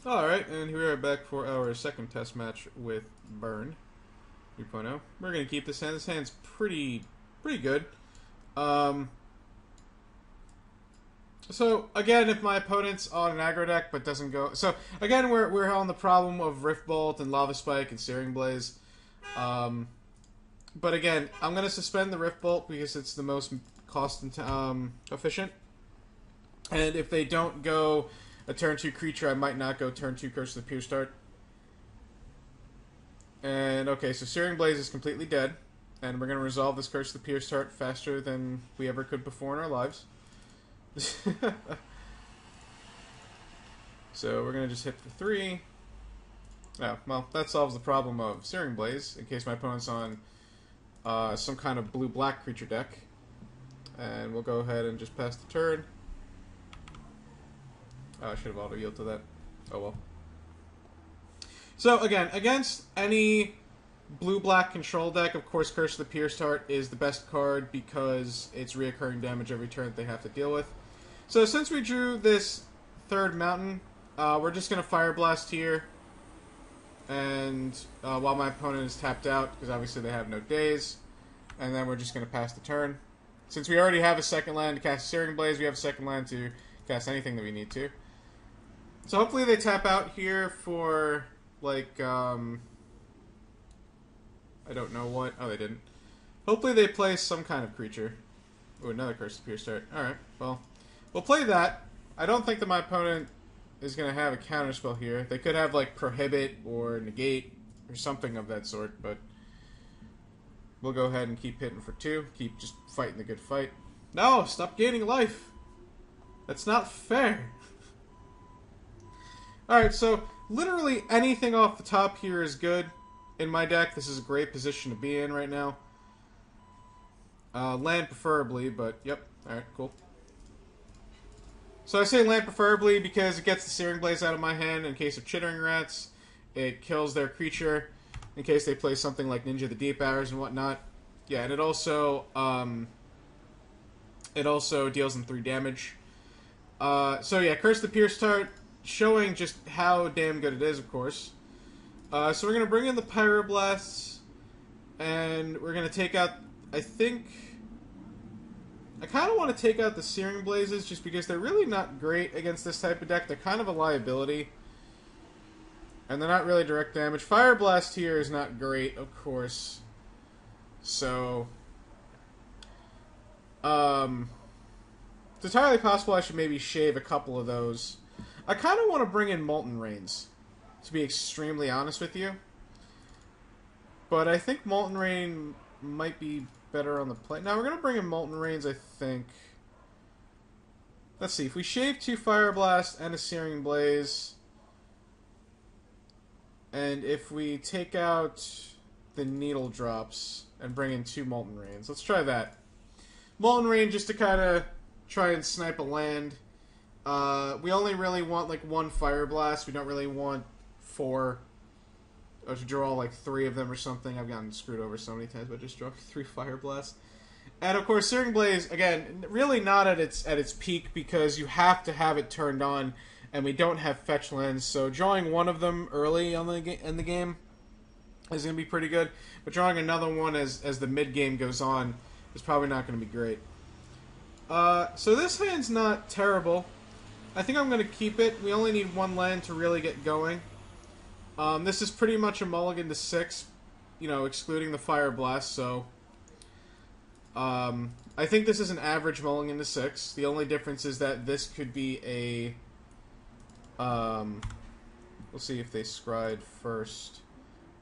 Alright, and here we are back for our second test match with Burn 3.0. We're going to keep this hand. This hand's pretty good. Um, so, again, if my opponent's on an aggro deck but doesn't go... So, again, we're on the problem of Rift Bolt and Lava Spike and Searing Blaze. But again, I'm going to suspend the Rift Bolt because it's the most cost efficient. And if they don't go a turn 2 creature, I might not go turn 2 Curse of the Pure Start. And okay, so Searing Blaze is completely dead. And we're going to resolve this Curse of the Pure Start faster than we ever could before in our lives. So we're going to just hit for 3. Oh, well, that solves the problem of Searing Blaze, in case my opponent's on some kind of blue-black creature deck. And we'll go ahead and just pass the turn. Oh, I should have auto-yield to that. Oh well. So, again, against any blue-black control deck, of course, Curse of the Pure Start is the best card because it's reoccurring damage every turn that they have to deal with. So, since we drew this third mountain, we're just going to Fire Blast here. And while my opponent is tapped out, because obviously they have no days. And then we're just going to pass the turn. Since we already have a second land to cast Searing Blaze, we have a second land to cast anything that we need to. So hopefully they tap out here for, like, I don't know what. Oh, they didn't. Hopefully they play some kind of creature. Ooh, another Curse of Pure Start. Alright, well, we'll play that. I don't think that my opponent is going to have a counterspell here. They could have, like, Prohibit or Negate or something of that sort, but we'll go ahead and keep hitting for 2. Keep just fighting the good fight. No, stop gaining life. That's not fair. Alright, so literally anything off the top here is good in my deck. This is a great position to be in right now. Land preferably, but yep. Alright, cool. So I say land preferably because it gets the Searing Blaze out of my hand in case of Chittering Rats. It kills their creature in case they play something like Ninja the Deep Hours and whatnot. Yeah, and it also deals them 3 damage. So yeah, Curse the Pure Start, showing just how damn good it is, of course. So we're going to bring in the Pyroblasts, and we're going to take out, I kind of want to take out the Searing Blazes, just because they're really not great against this type of deck. They're kind of a liability, and they're not really direct damage. Fire Blast here is not great, of course. So, it's entirely possible I should maybe shave a couple of those. I kind of want to bring in Molten Rains, to be extremely honest with you. But I think Molten Rain might be better on the play. Now, we're going to bring in Molten Rains, I think. Let's see. If we shave 2 Fire Blast and a Searing Blaze, and if we take out the Needle Drops and bring in 2 Molten Rains. Let's try that. Molten Rain just to kind of try and snipe a land. We only really want like 1 Fire Blast. We don't really want 4. Or to draw like 3 of them or something. I've gotten screwed over so many times by just drawing 3 Fire Blasts. And of course, Searing Blaze, again, really not at its peak because you have to have it turned on, and we don't have fetch lands. So drawing one of them early on in the game is going to be pretty good. But drawing another one as the mid game goes on is probably not going to be great. So this hand's not terrible. I think I'm going to keep it. We only need 1 land to really get going. This is pretty much a mulligan to 6, you know, excluding the Fire Blast, so I think this is an average mulligan to 6. The only difference is that this could be a we'll see if they scryed first.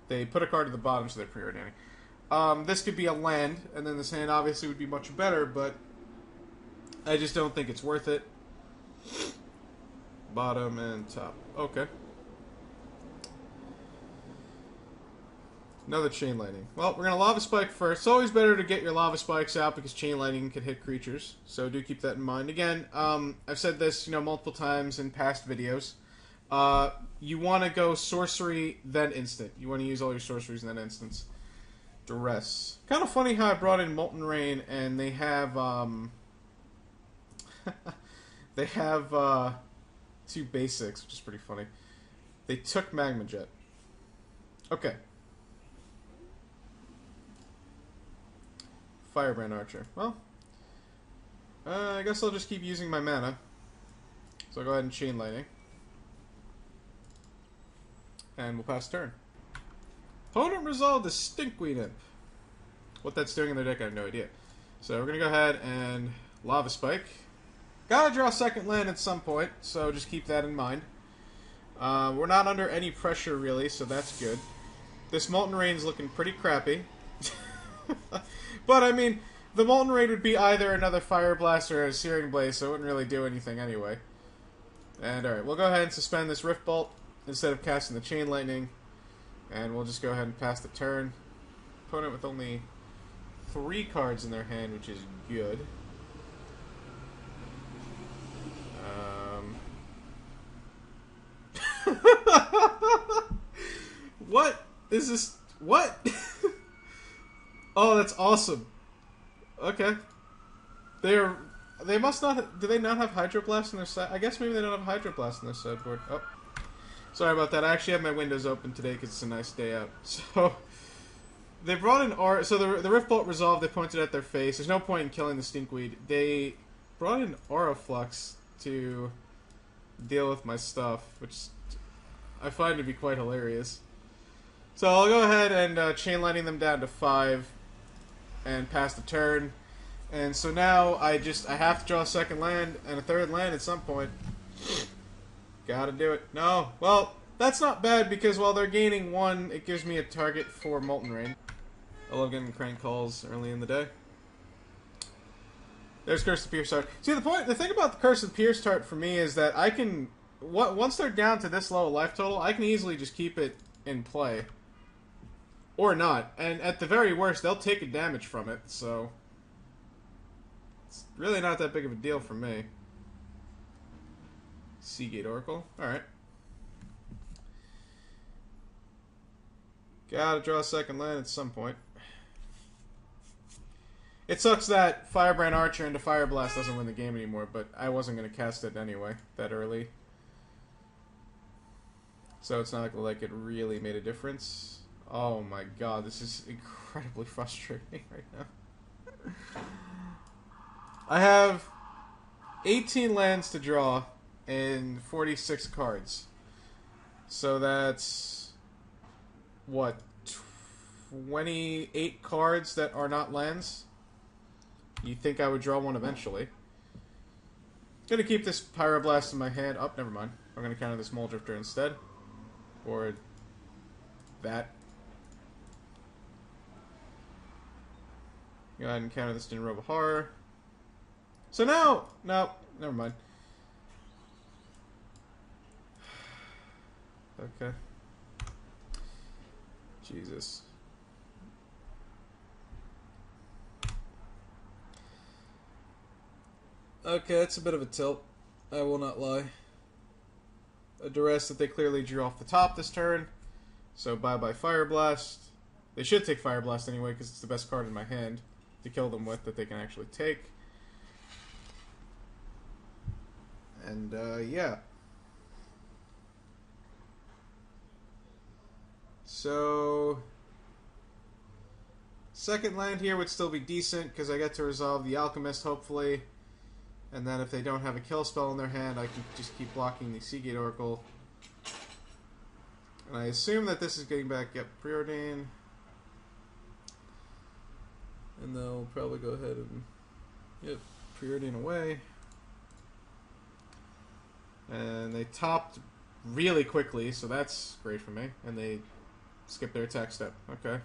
They put a card at the bottom, so they're preordaining. This could be a land, and then this hand obviously would be much better, but I just don't think it's worth it. Bottom and top. Okay. Another Chain Lightning. Well, we're going to Lava Spike first. It's always better to get your Lava Spikes out because Chain Lightning can hit creatures. So do keep that in mind. Again, I've said this, multiple times in past videos. You want to go Sorcery, then Instant. You want to use all your Sorceries and then Instants. Duress. Kind of funny how I brought in Molten Rain and they have, they have, 2 basics, which is pretty funny. They took Magma Jet. Okay. Firebrand Archer. Well, I guess I'll just keep using my mana. So I'll go ahead and Chain Lightning. And we'll pass turn. Opponent resolved the Stinkweed Imp. What that's doing in their deck, I have no idea. So we're going to go ahead and Lava Spike. Gotta draw a second land at some point, so just keep that in mind. We're not under any pressure, really, so that's good. This Molten Rain's looking pretty crappy. But, I mean, the Molten Rain would be either another Fire Blast or a Searing Blaze, so it wouldn't really do anything anyway. And, alright, we'll go ahead and suspend this Rift Bolt instead of casting the Chain Lightning. And we'll just go ahead and pass the turn. Opponent with only 3 cards in their hand, which is good. What is this? What? Oh, that's awesome. Okay. They must not. Do they not have Hydroblast in their side? I guess maybe they don't have Hydroblast in their sideboard. Oh. Sorry about that. I actually have my windows open today because it's a nice day out. So, they brought in Aura. So, the Rift Bolt resolved. They pointed at their face. There's no point in killing the Stinkweed. They brought in Aura Flux to deal with my stuff, which I find to be quite hilarious. So, I'll go ahead and Chain Lightning them down to 5 and pass the turn. And so now I have to draw a second land and a third land at some point. Gotta do it. No. Well, that's not bad because while they're gaining 1, it gives me a target for Molten Rain. I love getting crank calls early in the day. There's Curse of Pierce Tart. See, the thing about the Curse of Pierce Tart for me is that I can, once they're down to this low life total, I can easily just keep it in play. Or not. And at the very worst, they'll take a damage from it, so it's really not that big of a deal for me. Seagate Oracle. Alright. Gotta draw a second land at some point. It sucks that Firebrand Archer into Fire Blast doesn't win the game anymore, but I wasn't going to cast it anyway, that early. So it's not like it really made a difference. Oh my god, this is incredibly frustrating right now. I have 18 lands to draw and 46 cards. So that's, what, 28 cards that are not lands? You'd think I would draw one eventually. Gonna keep this Pyroblast in my hand. Oh, never mind. I'm gonna counter this Muldrifter instead. Or that. Go ahead and counter this Dinrobe of Horror. So now... No, never mind. Okay. Jesus. Okay, it's a bit of a tilt. I will not lie. A duress that they clearly drew off the top this turn. So bye-bye Fire Blast. They should take Fire Blast anyway because it's the best card in my hand to kill them with that they can actually take. And, yeah. So, second land here would still be decent because I get to resolve the Alchemist, hopefully. And then if they don't have a kill spell in their hand, I can just keep blocking the Seagate Oracle. And I assume that this is getting back, yep, Preordain. And they'll probably go ahead and, yep, Preordain away. And they topped really quickly, so that's great for me. And they skipped their attack step. Okay.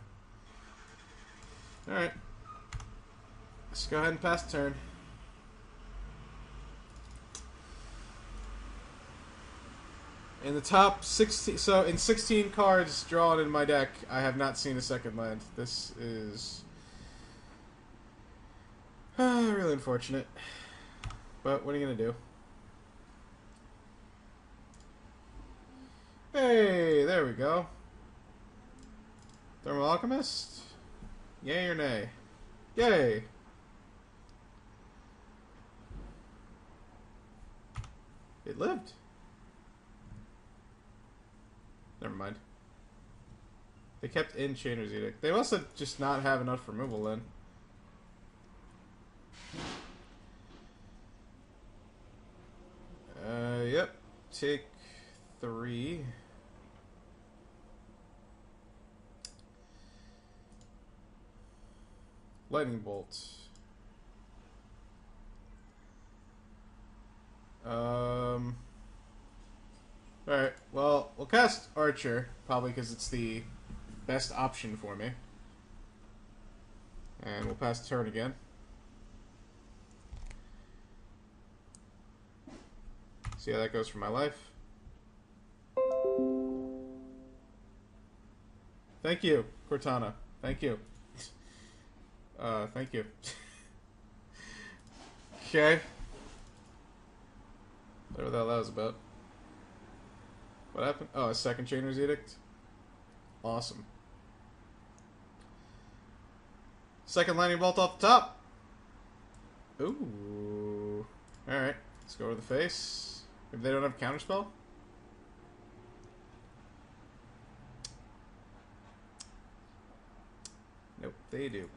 Alright. Let's go ahead and pass the turn. In the top 16, so in 16 cards drawn in my deck, I have not seen a second land. This is really unfortunate. But what are you going to do? Hey, there we go. Thermal Alchemist? Yay or nay? Yay! It lived. Never mind. They kept in Chainer's Edict. They must have just not have enough removal then. Yep. Take 3. Lightning Bolt. Alright, well, we'll cast Archer, probably because it's the best option for me. And we'll pass the turn again. See how that goes for my life. Thank you, Cortana. Thank you. Thank you. Okay. Whatever the hell that was about. What happened? Oh, a second Chainer's Edict? Awesome. Second Lightning Bolt off the top. Ooh. Alright. Let's go to the face. If they don't have counterspell. Nope, they do.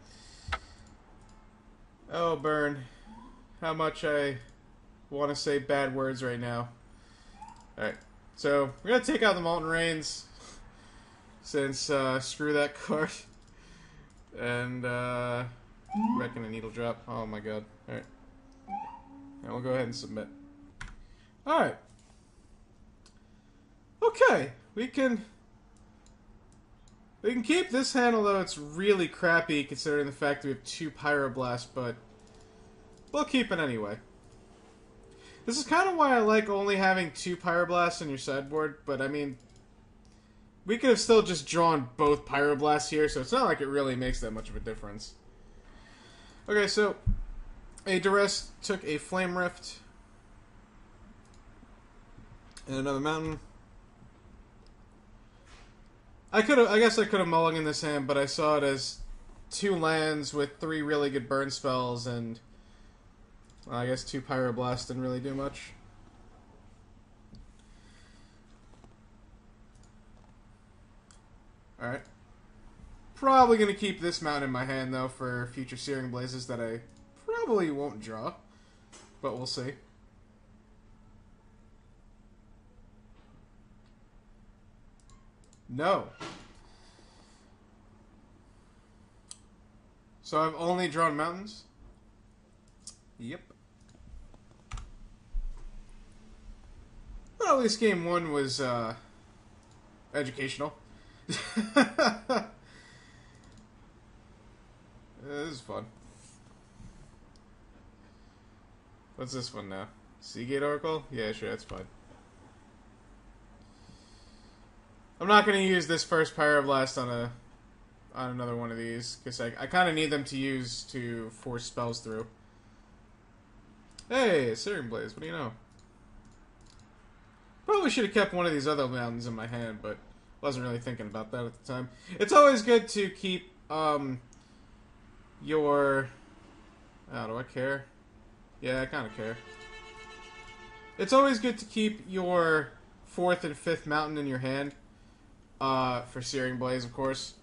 Oh, Burn. How much I want to say bad words right now. Alright. So, we're going to take out the Molten Rains. Since, screw that card. And, reckon a Needle Drop. Oh my god. Alright. And we'll go ahead and submit. Alright. Okay. We can keep this hand, although it's really crappy considering the fact that we have 2 Pyroblast, but we'll keep it anyway. This is kind of why I like only having 2 Pyroblasts in your sideboard, but I mean, we could have still just drawn both Pyroblasts here, so it's not like it really makes that much of a difference. Okay, so a Duress took a Flame Rift and another Mountain. I guess I could have mulliganed this hand, but I saw it as 2 lands with 3 really good burn spells, and well, I guess 2 Pyroblast didn't really do much. Alright. Probably going to keep this Mountain in my hand, though, for future Searing Blazes that I probably won't draw. But we'll see. No. So I've only drawn mountains? Yep. Well, at least game 1 was, educational. This is fun. What's this one now? Seagate Oracle? Yeah, sure, that's fine. I'm not going to use this first Pyroblast on another one of these, because I kind of need them to use to force spells through. Hey, Searing Blaze, what do you know? Probably should have kept one of these other mountains in my hand, but wasn't really thinking about that at the time. It's always good to keep, your... Oh, do I care? Yeah, I kind of care. It's always good to keep your 4th and 5th mountain in your hand. For Searing Blaze, of course.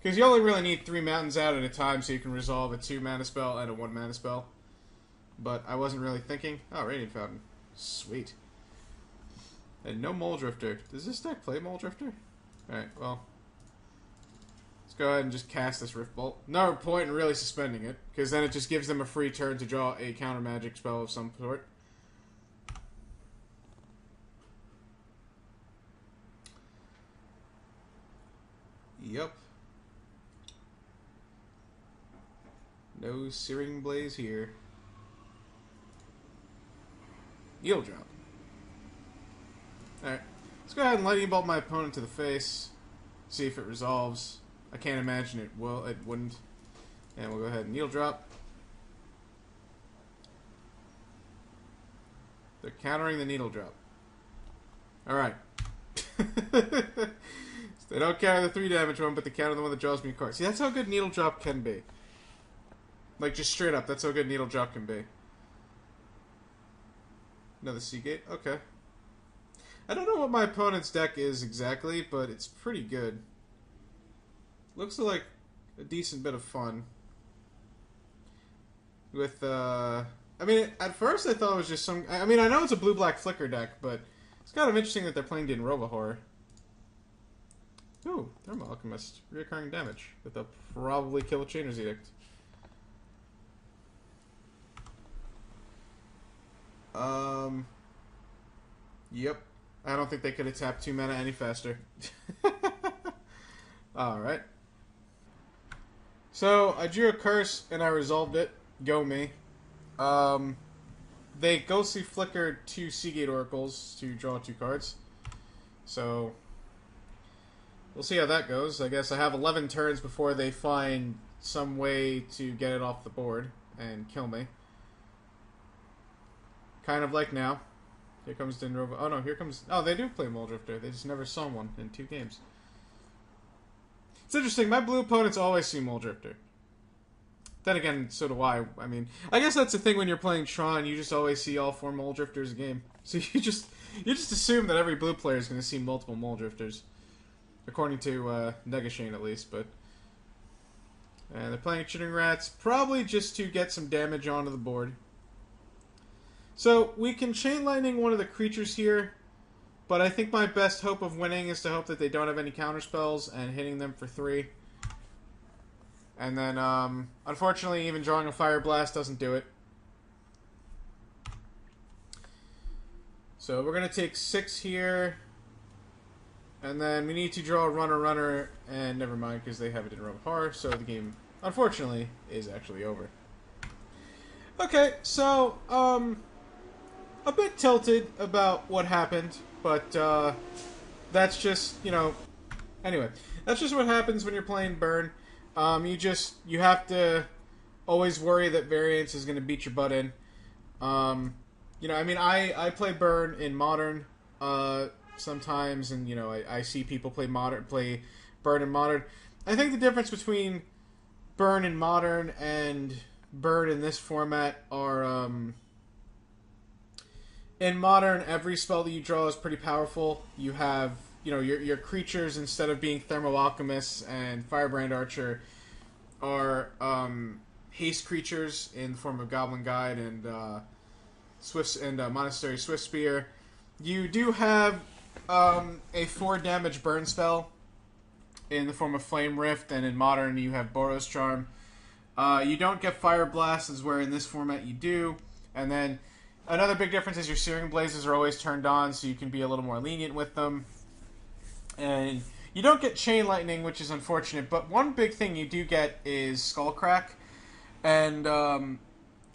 Because you only really need 3 mountains out at a time so you can resolve a 2-mana spell and a 1-mana spell. But I wasn't really thinking. Oh, Radiant Fountain. Sweet. And no Mole Drifter. Does this deck play Mole Drifter? Alright, well. Let's go ahead and just cast this Rift Bolt. No point in really suspending it, because then it just gives them a free turn to draw a counter magic spell of some sort. Yup. No Searing Blaze here. Needle Drop. Alright. Let's go ahead and Lightning Bolt my opponent to the face. See if it resolves. I can't imagine it will. It wouldn't. And we'll go ahead and Needle Drop. They're countering the Needle Drop. Alright. They don't counter the 3 damage one, but they counter the one that draws me a card. See, that's how good Needle Drop can be. Like, just straight up, that's how good Needle Drop can be. Another Seagate? Okay. I don't know what my opponent's deck is exactly, but it's pretty good. Looks like a decent bit of fun. With, I mean, at first I thought it was just some... I mean, I know it's a blue-black flicker deck, but it's kind of interesting that they're playing Dinroba Horror. Ooh, Thermal Alchemist. Reoccurring damage. But they'll probably kill a Chainer's Edict. Yep. I don't think they could have tapped 2 mana any faster. Alright. So, I drew a curse and I resolved it. Go me. They ghostly flickered 2 Seagate Oracles to draw 2 cards. So, we'll see how that goes. I guess I have 11 turns before they find some way to get it off the board and kill me. Kind of like now. Here comes Dinroba. Oh no, here comes... Oh, they do play Muldrifter. They just never saw one in 2 games. It's interesting. My blue opponents always see Muldrifter. Then again, so do I. I mean, I guess that's the thing when you're playing Tron. You just always see all 4 Muldrifters a game. So you just assume that every blue player is going to see multiple Muldrifters. According to Negashane, at least. But they're playing Chittering Rats. Probably just to get some damage onto the board. So, we can Chain Lightning one of the creatures here, but I think my best hope of winning is to hope that they don't have any counterspells and hitting them for 3. And then, unfortunately, even drawing a Fire Blast doesn't do it. So, we're going to take 6 here, and then we need to draw a runner, and never mind, because they have it in Dinroba Horror, so the game, unfortunately, is actually over. Okay, so, a bit tilted about what happened, but that's just, you know, anyway, that's just what happens when you're playing Burn. You have to always worry that variance is going to beat your butt in. You know, I mean, I play Burn in Modern sometimes, and, you know, I see people play Burn in Modern. I think the difference between Burn in Modern and Burn in this format are... in Modern, every spell that you draw is pretty powerful. You have, you know, your creatures, instead of being Thermo Alchemists and Firebrand Archer, are haste creatures in the form of Goblin Guide and Monastery Swiftspear. You do have a 4 damage burn spell in the form of Flame Rift, and in Modern you have Boros Charm. You don't get Fire Blast, as where in this format you do, and then another big difference is your Searing Blazes are always turned on, so you can be a little more lenient with them. And you don't get Chain Lightning, which is unfortunate, but one big thing you do get is Skullcrack. And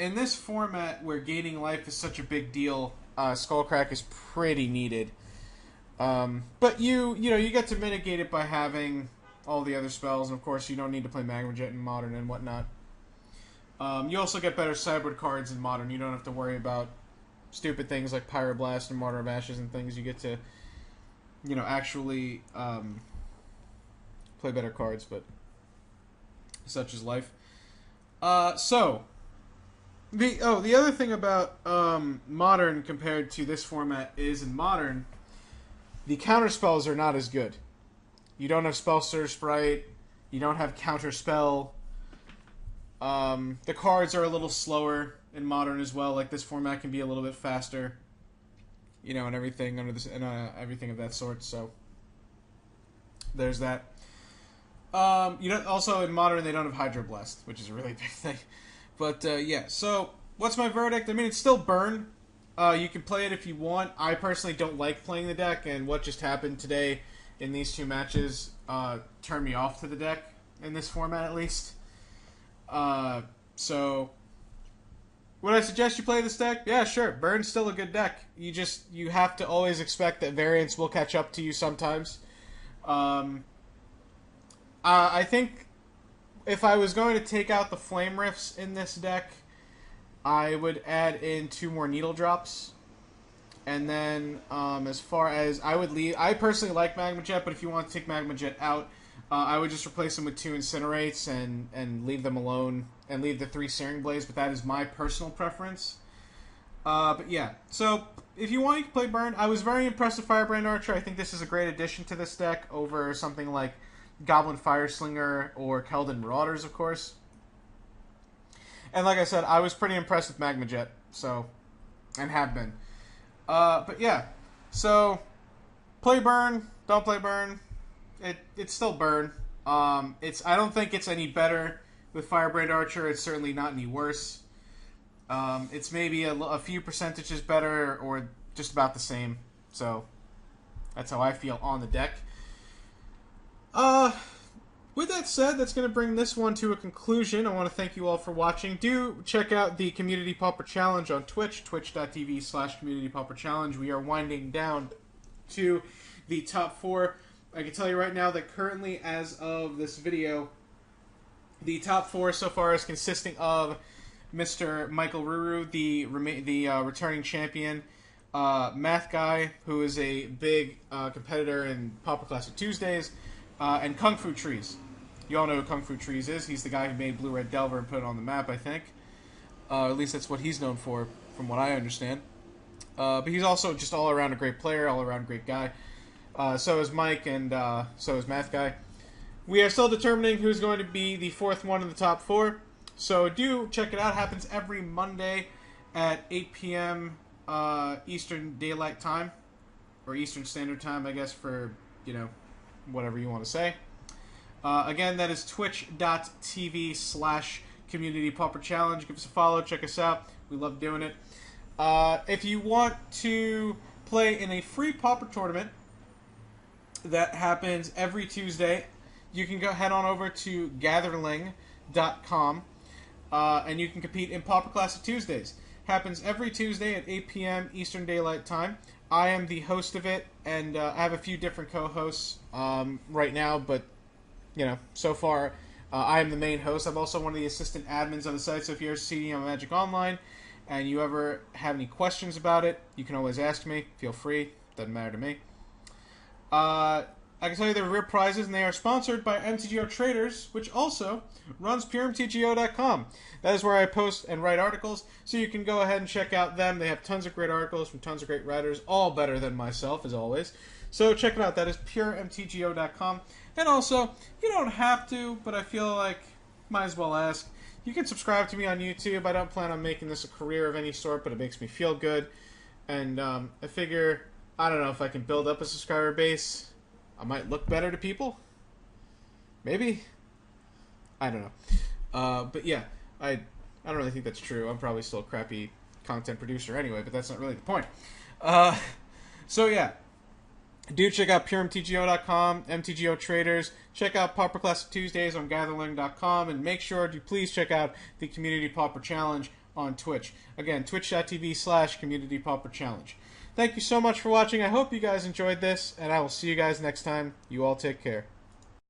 in this format, where gaining life is such a big deal, Skullcrack is pretty needed. But you get to mitigate it by having all the other spells, and of course you don't need to play Magma Jet in Modern and whatnot. You also get better sideboard cards in Modern. You don't have to worry about stupid things like Pyroblast and Martyr of Ashes and things. You get to, you know, actually play better cards, but such is life. So, the other thing about Modern compared to this format is in Modern, the counterspells are not as good. You don't have Spellstir Sprite. You don't have Counterspell. The cards are a little slower in Modern as well. Like, this format can be a little bit faster, you know, and everything under this and everything of that sort. So there's that. Also in Modern they don't have Hydroblast, which is a really big thing. But yeah. So what's my verdict? I mean, it's still Burn. You can play it if you want. I personally don't like playing the deck, and what just happened today in these 2 matches turned me off to the deck in this format, at least. So would I suggest you play this deck? Yeah, sure. Burn's still a good deck. You have to always expect that variance will catch up to you sometimes. I think if I was going to take out the Flame Rifts in this deck, I would add in 2 more Needle Drops. And then, as far as I personally like Magma Jet, but if you want to take Magma Jet out, I would just replace them with 2 Incinerates and leave them alone, and leave the 3 Searing Blades, but that is my personal preference. But yeah, so if you want, you can play Burn. I was very impressed with Firebrand Archer. I think this is a great addition to this deck over something like Goblin Fireslinger or Keldon Marauders, of course. And like I said, I was pretty impressed with Magma Jet, so, and have been. But yeah, so play Burn, don't play Burn. It's still Burn. I don't think it's any better with Firebrand Archer. It's certainly not any worse. It's maybe a few percentages better or just about the same. So that's how I feel on the deck. With that said, that's going to bring this one to a conclusion. I want to thank you all for watching. Do check out the Community Pauper Challenge on Twitch, twitch.tv/CommunityPauperChallenge. We are winding down to the top 4. I can tell you right now that currently, as of this video, the top 4 so far is consisting of Mr. Michael Ruru, the returning champion, Math Guy, who is a big competitor in Pauper Classic Tuesdays, and Kung Fu Trees. You all know who Kung Fu Trees is. He's the guy who made Blue Red Delver and put it on the map, I think. At least that's what he's known for, from what I understand. But he's also just all around a great player, all around a great guy. So is Mike, and so is Math Guy. We are still determining who's going to be the 4th one in the top 4. So do check it out. It happens every Monday at 8 p.m. Eastern Daylight Time. Or Eastern Standard Time, I guess, for, whatever you want to say. Again, that is twitch.tv/CommunityPauperChallenge. Give us a follow. Check us out. We love doing it. If you want to play in a free Pauper tournament that happens every Tuesday, you can go head on over to Gatherling.com and you can compete in Pauper Classic Tuesdays. Happens every Tuesday at 8 p.m. Eastern Daylight Time. I am the host of it, and I have a few different co-hosts right now, but, so far I am the main host. I'm also one of the assistant admins on the site, so if you're CDM Magic Online and you ever have any questions about it, you can always ask me. Feel free. Doesn't matter to me. I can tell you there are real prizes, and they are sponsored by MTGO Traders, which also runs PureMTGO.com. That is where I post and write articles, so you can go ahead and check out them. They have tons of great articles from tons of great writers, all better than myself, as always. So check it out. That is PureMTGO.com. And also, you don't have to, but I feel like might as well ask. You can subscribe to me on YouTube. I don't plan on making this a career of any sort, but it makes me feel good. And I figure, I don't know, if I can build up a subscriber base, I might look better to people. Maybe. I don't know. But yeah, I don't really think that's true. I'm probably still a crappy content producer anyway, but that's not really the point. So yeah, do check out PureMTGO.com, MTGO Traders. Check out Pauper Classic Tuesdays on Gatherling.com, and make sure to please check out the Community Pauper Challenge on Twitch. Again, twitch.tv/CommunityPauperChallenge. Thank you so much for watching. I hope you guys enjoyed this, and I will see you guys next time. You all take care.